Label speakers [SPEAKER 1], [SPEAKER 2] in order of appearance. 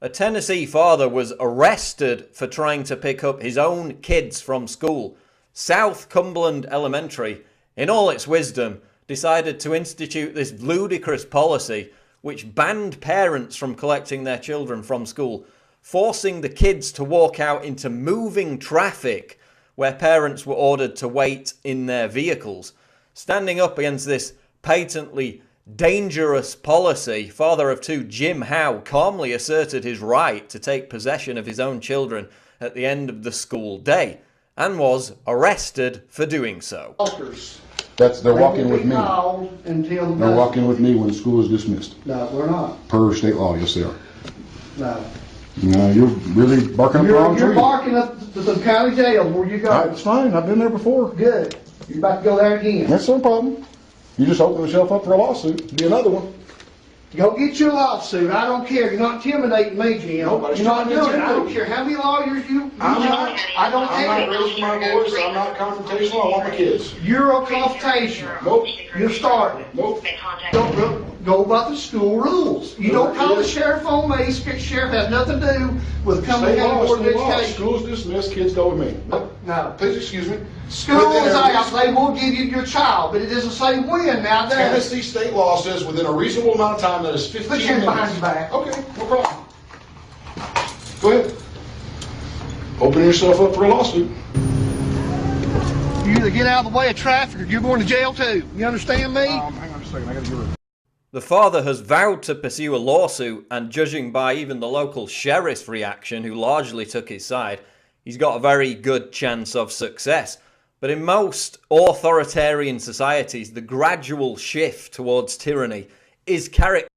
[SPEAKER 1] A Tennessee father was arrested for trying to pick up his own kids from school. South Cumberland Elementary, in all its wisdom, decided to institute this ludicrous policy which banned parents from collecting their children from school, forcing the kids to walk out into moving traffic where parents were ordered to wait in their vehicles. Standing up against this patently dangerous policy, father of two Jim Howe calmly asserted his right to take possession of his own children at the end of the school day and was arrested for doing so.
[SPEAKER 2] They're walking with me. They're walking with me when school is dismissed.
[SPEAKER 3] No, we're not.
[SPEAKER 2] Per state law, yes they are.
[SPEAKER 3] No.
[SPEAKER 2] No, you're really barking up the wrong tree.
[SPEAKER 3] You're barking up to the county jail where you go.
[SPEAKER 2] It's fine, I've been there before.
[SPEAKER 3] Good. You're about to go there again.
[SPEAKER 2] That's no problem. You just open yourself up for a lawsuit. It'll be another one.
[SPEAKER 3] Go get your lawsuit. I don't care. You're not intimidating me, Jim.
[SPEAKER 2] Nobody's
[SPEAKER 3] You're not
[SPEAKER 2] trying to
[SPEAKER 3] doing it. I don't
[SPEAKER 2] intimidate you.
[SPEAKER 3] care how many lawyers you
[SPEAKER 2] I'm
[SPEAKER 3] got. I don't
[SPEAKER 2] I'm not
[SPEAKER 3] care.
[SPEAKER 2] raising my voice. I'm not confrontational. I want my kids.
[SPEAKER 3] You're a confrontational.
[SPEAKER 2] Nope.
[SPEAKER 3] You're starting.
[SPEAKER 2] Nope.
[SPEAKER 3] Go by the school rules. You don't call the sheriff on me. Sheriff has nothing to do with coming
[SPEAKER 2] State
[SPEAKER 3] county
[SPEAKER 2] law,
[SPEAKER 3] board of
[SPEAKER 2] state law.
[SPEAKER 3] education.
[SPEAKER 2] School's dismissed, kids go with me.
[SPEAKER 3] No.
[SPEAKER 2] Please excuse me.
[SPEAKER 3] School
[SPEAKER 2] Within
[SPEAKER 3] is
[SPEAKER 2] a
[SPEAKER 3] out. They will give you your child, but it doesn't say when now, does it?
[SPEAKER 2] Tennessee state law says within a reasonable amount of time, that is 15
[SPEAKER 3] Put your
[SPEAKER 2] minutes.
[SPEAKER 3] behind your back.
[SPEAKER 2] Okay, no problem. Go ahead. Open yourself up for a lawsuit.
[SPEAKER 3] You either get out of the way of traffic or you're going to jail too. You understand me?
[SPEAKER 2] Hang on just a second. I gotta get rid of it.
[SPEAKER 1] The father has vowed to pursue a lawsuit, and judging by even the local sheriff's reaction, who largely took his side, he's got a very good chance of success. But in most authoritarian societies, the gradual shift towards tyranny is characterized